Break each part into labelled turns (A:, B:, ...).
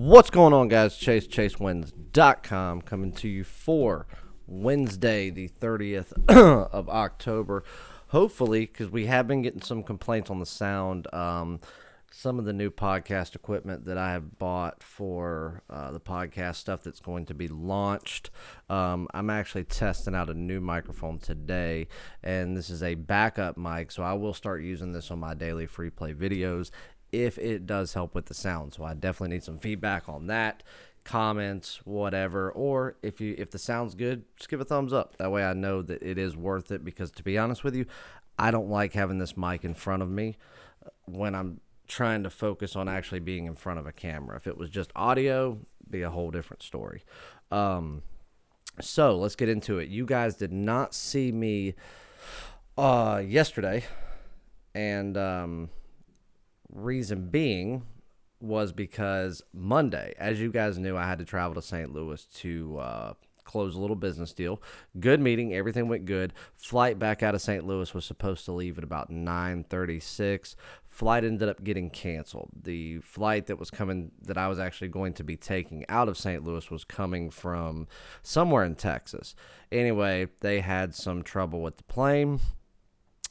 A: What's going on, guys? ChaseWins.com coming to you for Wednesday, the 30th of October. Hopefully, because we have been getting some complaints on the sound. Some of the new podcast equipment that I have bought for the podcast stuff that's going to be launched. I'm actually testing out a new microphone today, and this is a backup mic, so I will start using this on my daily free play videos if it does help with the sound. So I definitely need some feedback on that, comments, whatever. Or if the sound's good, just give a thumbs up. That way I know that it is worth it, because to be honest with you, I don't like having this mic in front of me when I'm trying to focus on actually being in front of a camera. If it was just audio, it'd be a whole different story. So let's get into it. You guys did not see me yesterday, and reason being was because Monday, as you guys knew, I had to travel to St. Louis to close a little business deal. Good meeting. Everything went good. Flight back out of St. Louis was supposed to leave at about 9:36. Flight ended up getting canceled. The flight that was coming, that I was actually going to be taking out of St. Louis, was coming from somewhere in Texas. Anyway, they had some trouble with the plane.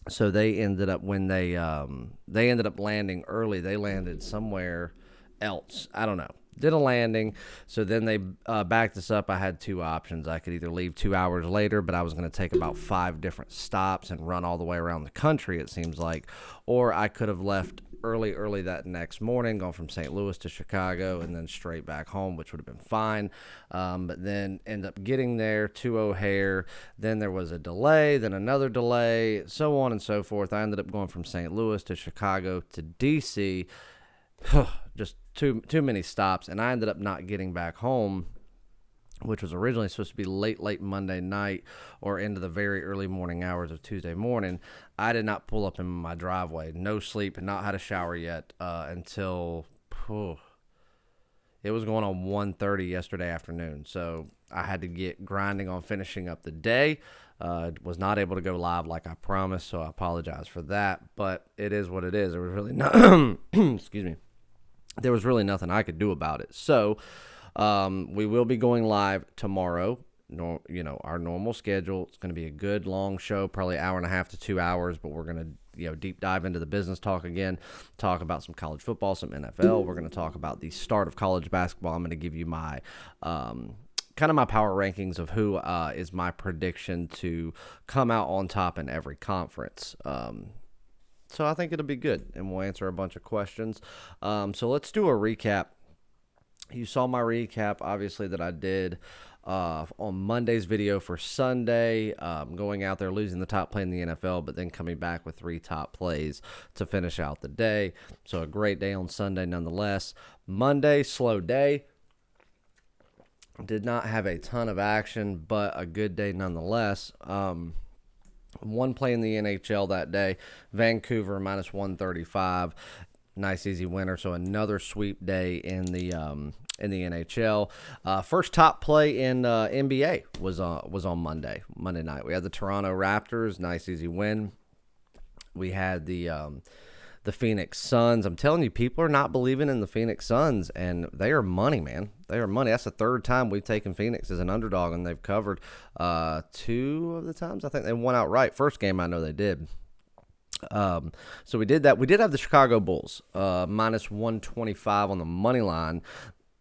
A: So they ended up, when they ended up landing early, they landed somewhere else. I don't know. Did a landing. So then they backed us up. I had two options. I could either leave 2 hours later, but I was going to take about 5 different stops and run all the way around the country, it seems like. Or I could have left early that next morning, gone from St. Louis to Chicago and then straight back home, which would have been fine. But then end up getting there to O'Hare. Then there was a delay, then another delay, so on and so forth. I ended up going from St. Louis to Chicago to D.C., just too many stops, and I ended up not getting back home, which was originally supposed to be late Monday night or into the very early morning hours of Tuesday morning. I did not pull up in my driveway. No sleep, and not had a shower yet until it was going on 1:30 yesterday afternoon. So I had to get grinding on finishing up the day. Was not able to go live like I promised, so I apologize for that. But it is what it is. There was really no excuse me. There was really nothing I could do about it. So we will be going live tomorrow. Our normal schedule. It's going to be a good long show, probably an hour and a half to 2 hours, but we're going to deep dive into the business talk again, talk about some college football, some NFL. We're going to talk about the start of college basketball. I'm going to give you my kind of my power rankings of who is my prediction to come out on top in every conference. So I think it'll be good, and we'll answer a bunch of questions. So let's do a recap. You saw my recap, obviously, that I did on Monday's video for Sunday, going out there, losing the top play in the NFL, but then coming back with 3 top plays to finish out the day. So a great day on Sunday nonetheless. Monday, slow day. Did not have a ton of action, but a good day nonetheless. One play in the NHL that day, Vancouver minus 135. Nice easy winner. So another sweep day in the NHL. First top play in NBA was on Monday night. We had the Toronto Raptors, nice easy win. We had the Phoenix Suns. I'm telling you, people are not believing in the Phoenix Suns, and they are money, man. They are money. That's the third time we've taken Phoenix as an underdog, and they've covered 2 of the times. I think they won outright. First game, I know they did. So we did that. We did have the Chicago Bulls minus 125 on the money line.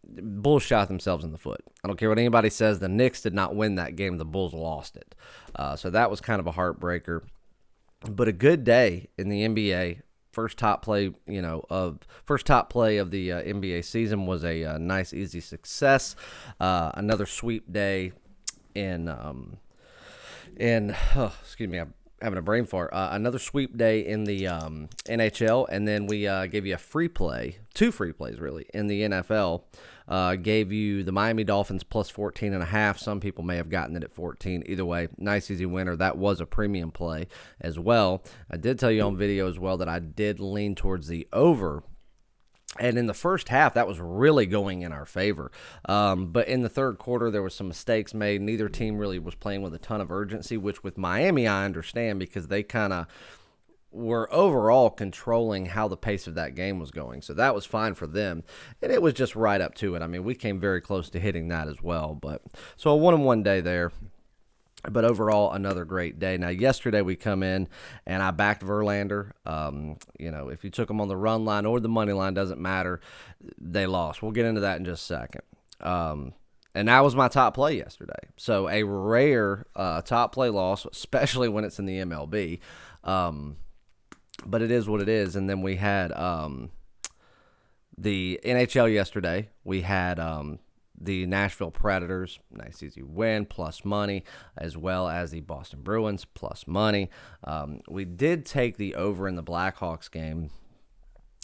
A: Bulls shot themselves in the foot. I don't care what anybody says. The Knicks did not win that game. The Bulls lost it. So that was kind of a heartbreaker. But a good day in the NBA. First top play of the NBA season was a nice, easy success. Another sweep day excuse me, I'm having a brain fart. Another sweep day in the NHL, and then we gave you a free play, 2 free plays really, in the NFL. Gave you the Miami Dolphins plus 14.5. Some people may have gotten it at 14. Either way, nice easy winner. That was a premium play as well. I did tell you on video as well that I did lean towards the over. And in the first half, that was really going in our favor. But in the third quarter, there were some mistakes made. Neither team really was playing with a ton of urgency, which with Miami, I understand, because they kind of were overall controlling how the pace of that game was going. So that was fine for them. And it was just right up to it. I mean, we came very close to hitting that as well. But so a 1-1 day there. But overall, another great day. Now, yesterday we come in and I backed Verlander. If you took them on the run line or the money line, doesn't matter. They lost. We'll get into that in just a second. And that was my top play yesterday. So a rare top play loss, especially when it's in the MLB. But it is what it is. And then we had the NHL yesterday. We had the Nashville Predators, nice easy win, plus money, as well as the Boston Bruins, plus money. We did take the over in the Blackhawks game.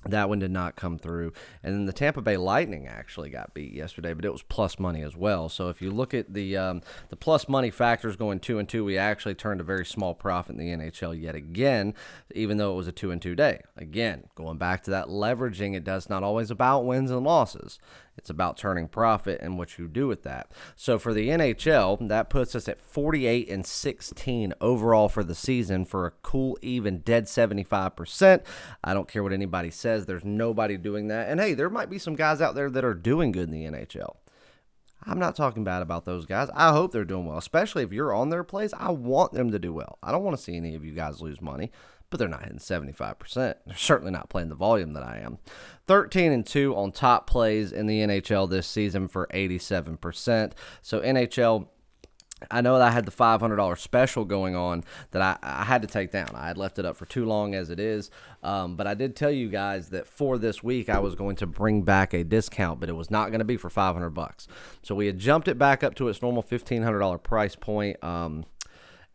A: That one did not come through. And then the Tampa Bay Lightning actually got beat yesterday, but it was plus money as well. So if you look at the plus money factors going 2-2, we actually turned a very small profit in the NHL yet again, even though it was a 2-2 day. Again, going back to that leveraging, it does not always about wins and losses. It's about turning profit and what you do with that. So for the NHL, that puts us at 48-16 overall for the season for a cool, even, dead 75%. I don't care what anybody says. There's nobody doing that. And, hey, there might be some guys out there that are doing good in the NHL. I'm not talking bad about those guys. I hope they're doing well, especially if you're on their plays. I want them to do well. I don't want to see any of you guys lose money, but they're not hitting 75%. They're certainly not playing the volume that I am. 13-2 on top plays in the NHL this season for 87%. So NHL, I know that I had the $500 special going on that I had to take down. I had left it up for too long as it is. But I did tell you guys that for this week I was going to bring back a discount, but it was not going to be for $500. So we had jumped it back up to its normal $1,500 price point, and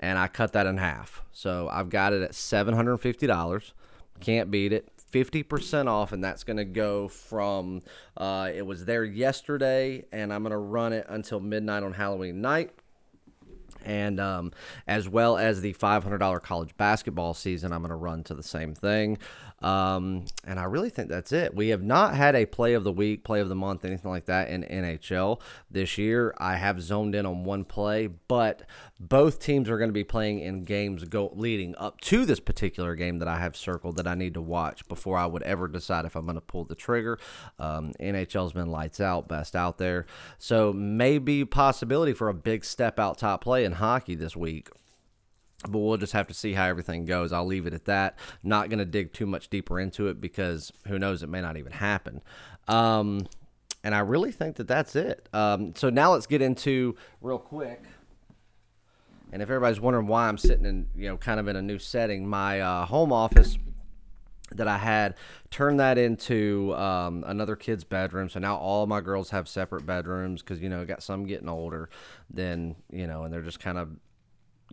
A: I cut that in half. So I've got it at $750. Can't beat it. 50% off, and that's going to go from, it was there yesterday, and I'm going to run it until midnight on Halloween night. And as well as the $500 college basketball season, I'm going to run to the same thing. And I really think that's it. We have not had a play of the week, play of the month, anything like that in NHL this year. I have zoned in on one play, but both teams are going to be playing in games leading up to this particular game that I have circled that I need to watch before I would ever decide if I'm going to pull the trigger. NHL's been lights out, best out there. So maybe possibility for a big step out top play in hockey this week. But we'll just have to see how everything goes. I'll leave it at that. Not going to dig too much deeper into it because who knows, it may not even happen. And I really think that that's it. So now let's get into real quick. And if everybody's wondering why I'm sitting in, kind of in a new setting, my home office that I had, turned that into another kid's bedroom. So now all my girls have separate bedrooms because, got some getting older and they're just kind of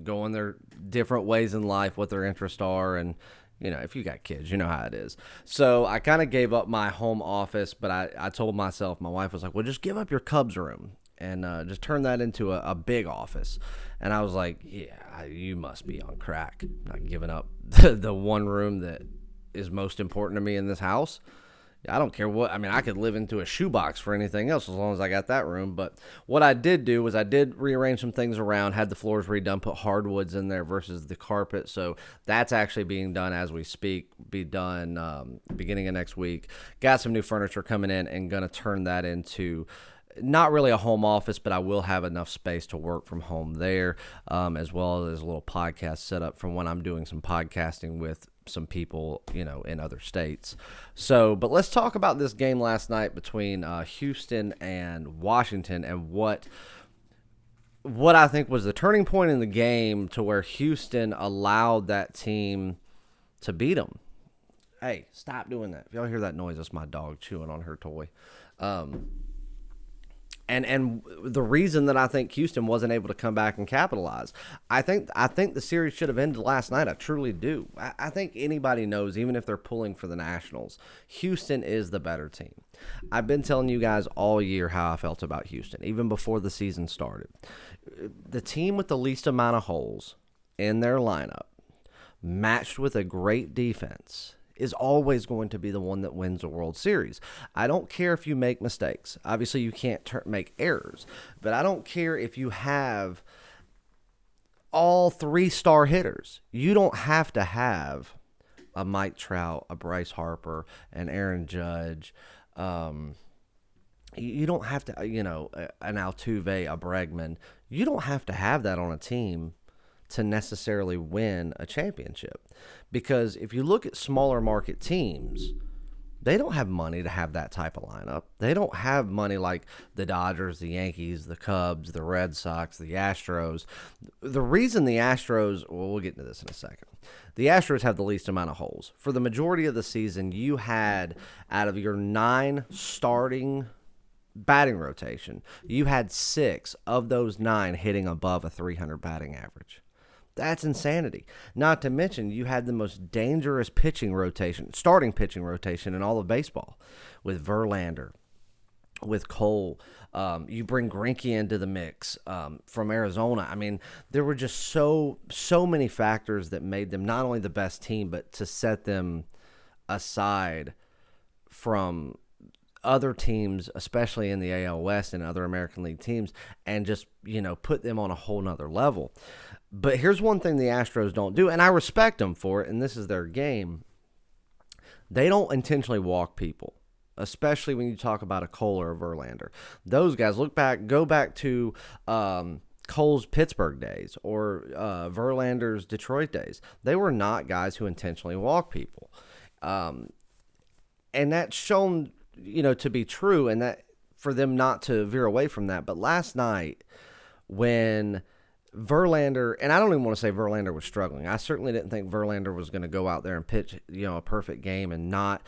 A: going their different ways in life, what their interests are. And, if you got kids, you know how it is. So I kind of gave up my home office, but I told myself, my wife was like, well, just give up your Cubs room and just turn that into a big office. And I was like, yeah, you must be on crack. Not giving up the one room that is most important to me in this house. I don't care what. I mean, I could live into a shoebox for anything else as long as I got that room. But what I did do was I did rearrange some things around, had the floors redone, put hardwoods in there versus the carpet. So that's actually being done as we speak, be done beginning of next week. Got some new furniture coming in and going to turn that into not really a home office, but I will have enough space to work from home there, as well as a little podcast set up from when I'm doing some podcasting with some people, in other states. So, but let's talk about this game last night between Houston and Washington and what I think was the turning point in the game to where Houston allowed that team to beat them. Hey, stop doing that. If y'all hear that noise, that's my dog chewing on her toy. And the reason that I think Houston wasn't able to come back and capitalize, I think the series should have ended last night. I truly do. I think anybody knows, even if they're pulling for the Nationals, Houston is the better team. I've been telling you guys all year how I felt about Houston, even before the season started. The team with the least amount of holes in their lineup, matched with a great defense, is always going to be the one that wins the World Series. I don't care if you make mistakes. Obviously, you can't make errors. But I don't care if you have all 3-star hitters. You don't have to have a Mike Trout, a Bryce Harper, an Aaron Judge. You don't have to, an Altuve, a Bregman. You don't have to have that on a team to necessarily win a championship. Because if you look at smaller market teams, they don't have money to have that type of lineup. They don't have money like the Dodgers, the Yankees, the Cubs, the Red Sox, the Astros. The reason the Astros, well, we'll get into this in a second. The Astros have the least amount of holes. For the majority of the season, you had, out of your 9 starting batting rotation, you had 6 of those 9 hitting above a 300 batting average. That's insanity. Not to mention, you had the most dangerous pitching rotation, starting pitching rotation in all of baseball, with Verlander, with Cole. You bring Greinke into the mix from Arizona. I mean, there were just so many factors that made them not only the best team, but to set them aside from other teams, especially in the AL West and other American League teams, and just, put them on a whole nother level. But here's one thing the Astros don't do, and I respect them for it, and this is their game. They don't intentionally walk people, especially when you talk about a Cole or a Verlander. Those guys, go back to Cole's Pittsburgh days or Verlander's Detroit days. They were not guys who intentionally walk people. And that's shown, to be true, and that for them not to veer away from that. But last night, when Verlander, and I don't even want to say Verlander was struggling. I certainly didn't think Verlander was going to go out there and pitch, a perfect game and not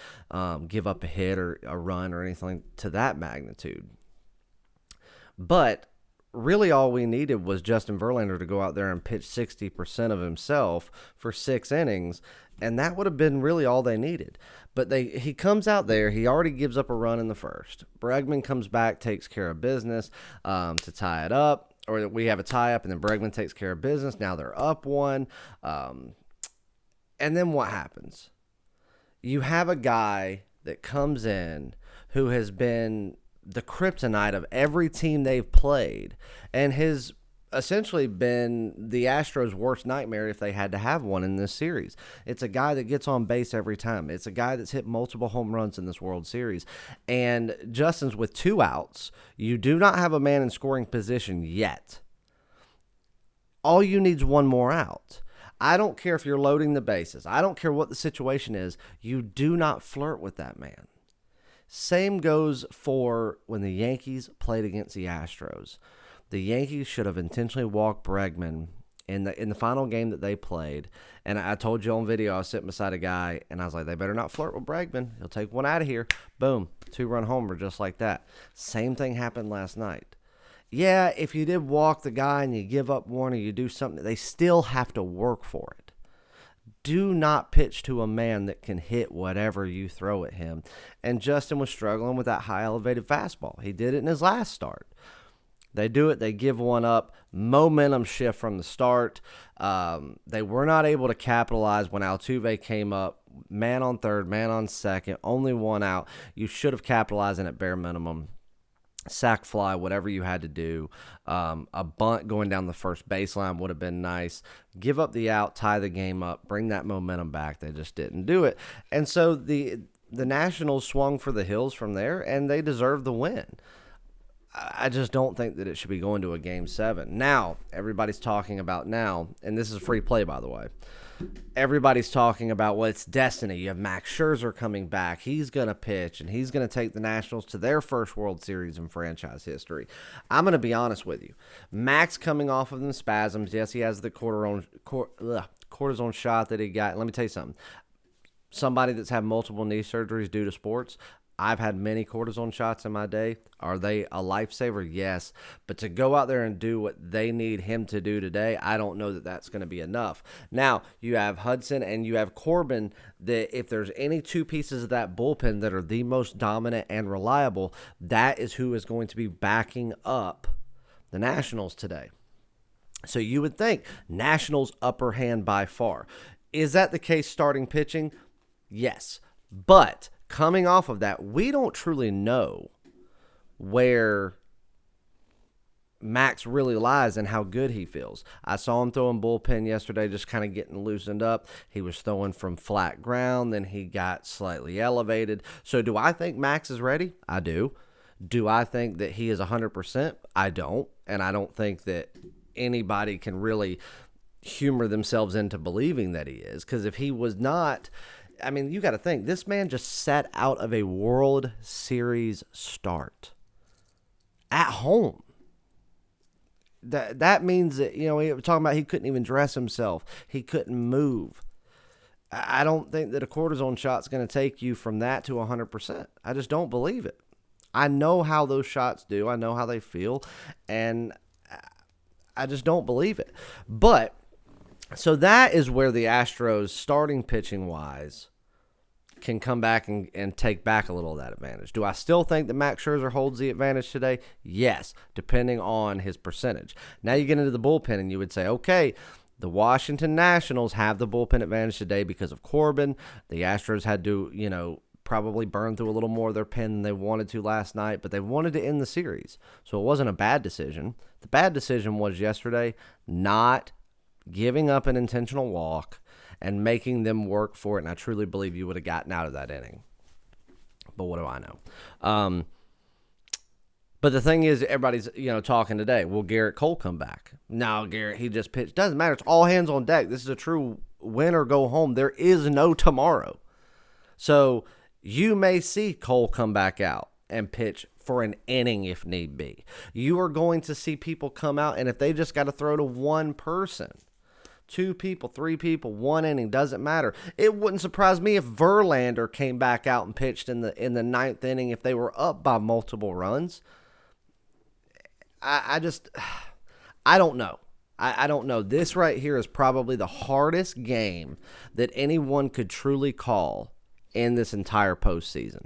A: give up a hit or a run or anything to that magnitude. But really all we needed was Justin Verlander to go out there and pitch 60% of himself for 6 innings, and that would have been really all they needed. But he comes out there, he already gives up a run in the first. Bregman comes back, takes care of business to tie it up. Or we have a tie-up, and then Bregman takes care of business. Now they're up 1. And then what happens? You have a guy that comes in who has been the kryptonite of every team they've played and has essentially been the Astros' worst nightmare if they had to have one in this series. It's a guy that gets on base every time. It's a guy that's hit multiple home runs in this World Series. And Justin's with 2 outs. You do not have a man in scoring position yet. All you need is 1 more out. I don't care if you're loading the bases. I don't care what the situation is. You do not flirt with that man. Same goes for when the Yankees played against the Astros. The Yankees should have intentionally walked Bregman in the final game that they played. And I told you on video, I was sitting beside a guy, and I was like, they better not flirt with Bregman. He'll take one out of here. Boom, 2-run homer just like that. Same thing happened last night. Yeah, if you did walk the guy and you give up 1 or you do something, they still have to work for it. Do not pitch to a man that can hit whatever you throw at him. And Justin was struggling with that high elevated fastball. He did it in his last start. They do it. They give 1 up. Momentum shift from the start. They were not able to capitalize when Altuve came up. Man on third, man on second. Only 1 out. You should have capitalized in at bare minimum. Sack fly, whatever you had to do. A bunt going down the first baseline would have been nice. Give up the out, tie the game up, bring that momentum back. They just didn't do it. And so the Nationals swung for the hills from there, and they deserved the win. I just don't think that it should be going to a Game 7. Now, everybody's talking about and this is free play, by the way. Everybody's talking about, well, it's destiny. You have Max Scherzer coming back. He's going to pitch, and he's going to take the Nationals to their first World Series in franchise history. I'm going to be honest with you. Max coming off of them spasms. Yes, he has the cortisone shot that he got. Let me tell you something. Somebody that's had multiple knee surgeries due to sports, I've had many cortisone shots in my day. Are they a lifesaver? Yes. But to go out there and do what they need him to do today, I don't know that that's going to be enough. Now, you have Hudson and you have Corbin, that if there's any 2 pieces of that bullpen that are the most dominant and reliable, that is who is going to be backing up the Nationals today. So you would think Nationals upper hand by far. Is that the case starting pitching? Yes. But coming off of that, we don't truly know where Max really lies in how good he feels. I saw him throwing bullpen yesterday, just kind of getting loosened up. He was throwing from flat ground, then he got slightly elevated. So do I think Max is ready? I do. Do I think that he is 100%? I don't. And I don't think that anybody can really humor themselves into believing that he is. Because if he was not, I mean, you got to think, this man just sat out of a World Series start at home. That means that, we were talking about he couldn't even dress himself. He couldn't move. I don't think that a cortisone shot's going to take you from that to 100%. I just don't believe it. I know how those shots do. I know how they feel, and I just don't believe it. But, so that is where the Astros, starting pitching-wise, can come back and take back a little of that advantage. Do I still think that Max Scherzer holds the advantage today? Yes, depending on his percentage. Now you get into the bullpen, and you would say, okay, the Washington Nationals have the bullpen advantage today because of Corbin. The Astros had to, probably burn through a little more of their pen than they wanted to last night, but they wanted to end the series. So it wasn't a bad decision. The bad decision was yesterday not giving up an intentional walk and making them work for it, and I truly believe you would have gotten out of that inning. But what do I know? But the thing is, everybody's, talking today. Will Garrett Cole come back? No, Garrett, he just pitched. Doesn't matter. It's all hands on deck. This is a true win or go home. There is no tomorrow. So you may see Cole come back out and pitch for an inning if need be. You are going to see people come out, and if they just got to throw to one person, 2 people, 3 people, 1 inning, doesn't matter. It wouldn't surprise me if Verlander came back out and pitched in the 9th inning if they were up by multiple runs. I don't know. I don't know. This right here is probably the hardest game that anyone could truly call in this entire postseason.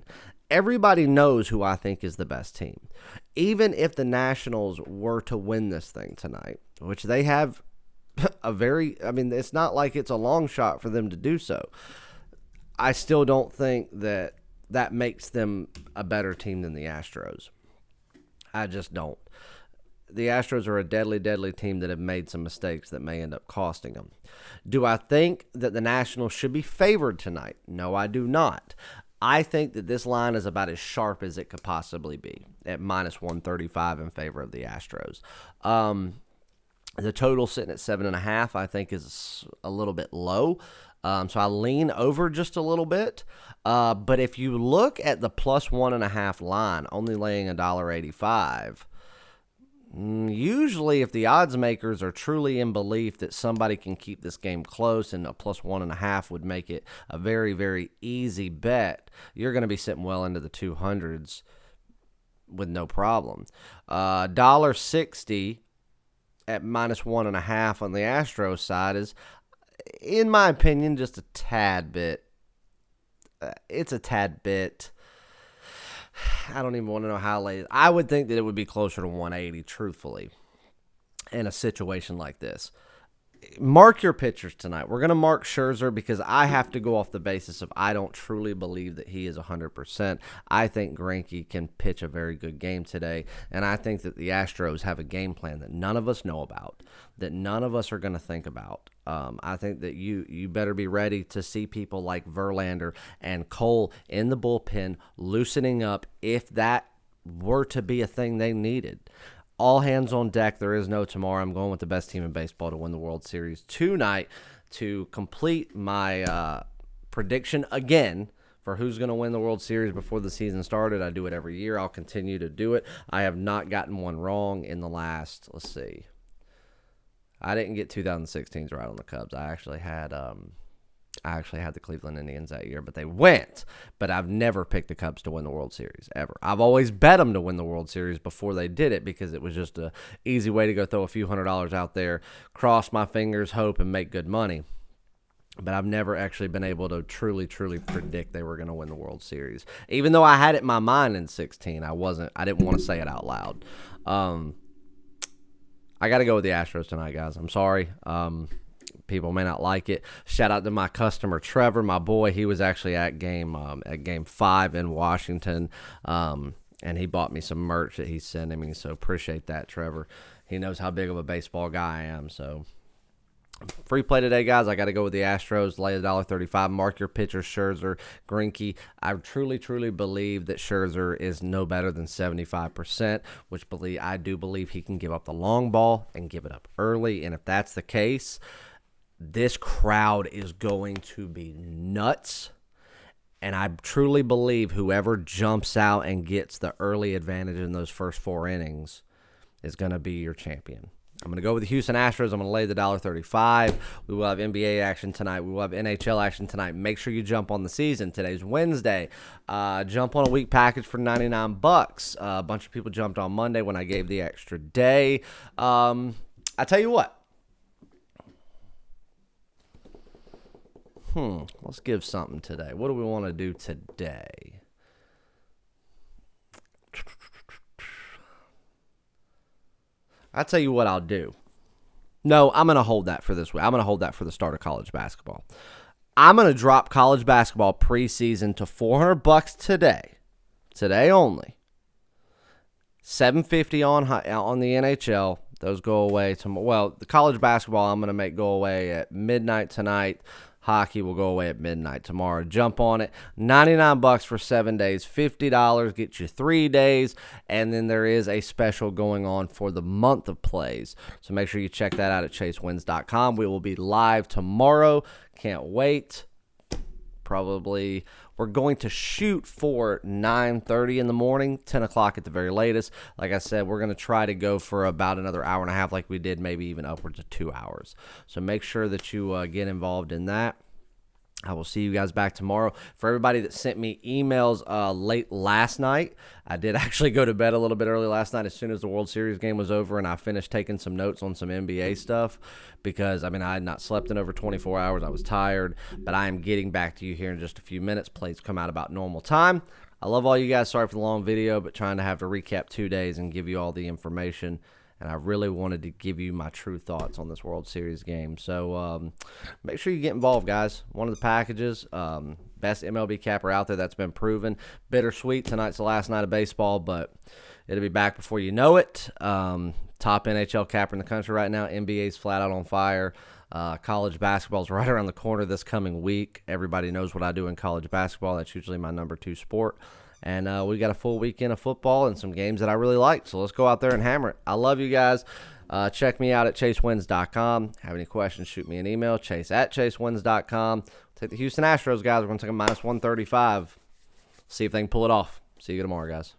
A: Everybody knows who I think is the best team. Even if the Nationals were to win this thing tonight, which they have it's not like it's a long shot for them to do so. I still don't think that makes them a better team than the Astros. I just don't. The Astros are a deadly, deadly team that have made some mistakes that may end up costing them. Do I think that the Nationals should be favored tonight? No, I do not. I think that this line is about as sharp as it could possibly be at minus 135 in favor of the Astros. The total sitting at 7.5, I think, is a little bit low. So I lean over just a little bit. But if you look at the plus 1.5 line, only laying $1.85, usually if the odds makers are truly in belief that somebody can keep this game close and a plus 1.5 would make it a very, very easy bet, you're going to be sitting well into the 200s with no problem. $1.60 at minus 1.5 on the Astros side is, in my opinion, just a tad bit. It's a tad bit. I don't even want to know how late. I would think that it would be closer to 180, truthfully, in a situation like this. Mark your pitchers tonight. We're going to mark Scherzer because I have to go off the basis of I don't truly believe that he is 100%. I think Greinke can pitch a very good game today, and I think that the Astros have a game plan that none of us know about, that none of us are going to think about. I think that you better be ready to see people like Verlander and Cole in the bullpen loosening up if that were to be a thing they needed. All hands on deck. There is no tomorrow. I'm going with the best team in baseball to win the World Series tonight to complete my prediction again for who's going to win the World Series before the season started. I do it every year. I'll continue to do it. I have not gotten one wrong in the last, let's see. I didn't get 2016's right on the Cubs. I actually had the Cleveland Indians that year, but they went. But I've never picked the Cubs to win the World Series, ever. I've always bet them to win the World Series before they did it because it was just an easy way to go throw a few $100s out there, cross my fingers, hope, and make good money. But I've never actually been able to truly, truly predict they were going to win the World Series. Even though I had it in my mind in 16, I didn't want to say it out loud. I got to go with the Astros tonight, guys. I'm sorry. People may not like it. Shout out to my customer, Trevor, my boy. He was actually at game 5 in Washington, and and he bought me some merch that he's sending me, so appreciate that, Trevor. He knows how big of a baseball guy I am, so. Free play today, guys. I got to go with the Astros. Lay $1.35. Mark your pitchers, Scherzer, Greinke. I truly, truly believe that Scherzer is no better than 75%, which I do believe he can give up the long ball and give it up early. And if that's the case, this crowd is going to be nuts. And I truly believe whoever jumps out and gets the early advantage in those first 4 innings is going to be your champion. I'm going to go with the Houston Astros. I'm going to lay the $1.35. We will have NBA action tonight. We will have NHL action tonight. Make sure you jump on the season. Today's Wednesday. Jump on a week package for $99. A bunch of people jumped on Monday when I gave the extra day. I tell you what. Let's give something today. What do we want to do today? I'll tell you what I'll do. No, I'm going to hold that for this week. I'm going to hold that for the start of college basketball. I'm going to drop college basketball preseason to $400 today. Today only. $750 on the NHL. Those go away tomorrow. Well, the college basketball I'm going to make go away at midnight tonight. Hockey will go away at midnight tomorrow. Jump on it. $99 for 7 days. $50 gets you 3 days. And then there is a special going on for the month of plays. So make sure you check that out at chasewins.com. We will be live tomorrow. Can't wait. Probably we're going to shoot for 9:30 in the morning, 10 o'clock at the very latest. Like I said, we're going to try to go for about another hour and a half like we did, maybe even upwards of 2 hours. So make sure that you get involved in that. I will see you guys back tomorrow. For everybody that sent me emails late last night, I did actually go to bed a little bit early last night as soon as the World Series game was over, and I finished taking some notes on some NBA stuff because, I had not slept in over 24 hours. I was tired, but I am getting back to you here in just a few minutes. Plays come out about normal time. I love all you guys. Sorry for the long video, but trying to have to recap 2 days and give you all the information. And I really wanted to give you my true thoughts on this World Series game. So make sure you get involved, guys. One of the packages, best MLB capper out there, that's been proven. Bittersweet. Tonight's the last night of baseball, but it'll be back before you know it. Top NHL capper in the country right now. NBA's flat out on fire. College basketball's right around the corner this coming week. Everybody knows what I do in college basketball. That's usually my number 2 sport. And we got a full weekend of football and some games that I really like. So let's go out there and hammer it. I love you guys. Check me out at chasewins.com. Have any questions, shoot me an email, chase@chasewins.com. Take the Houston Astros, guys. We're going to take a -135. See if they can pull it off. See you tomorrow, guys.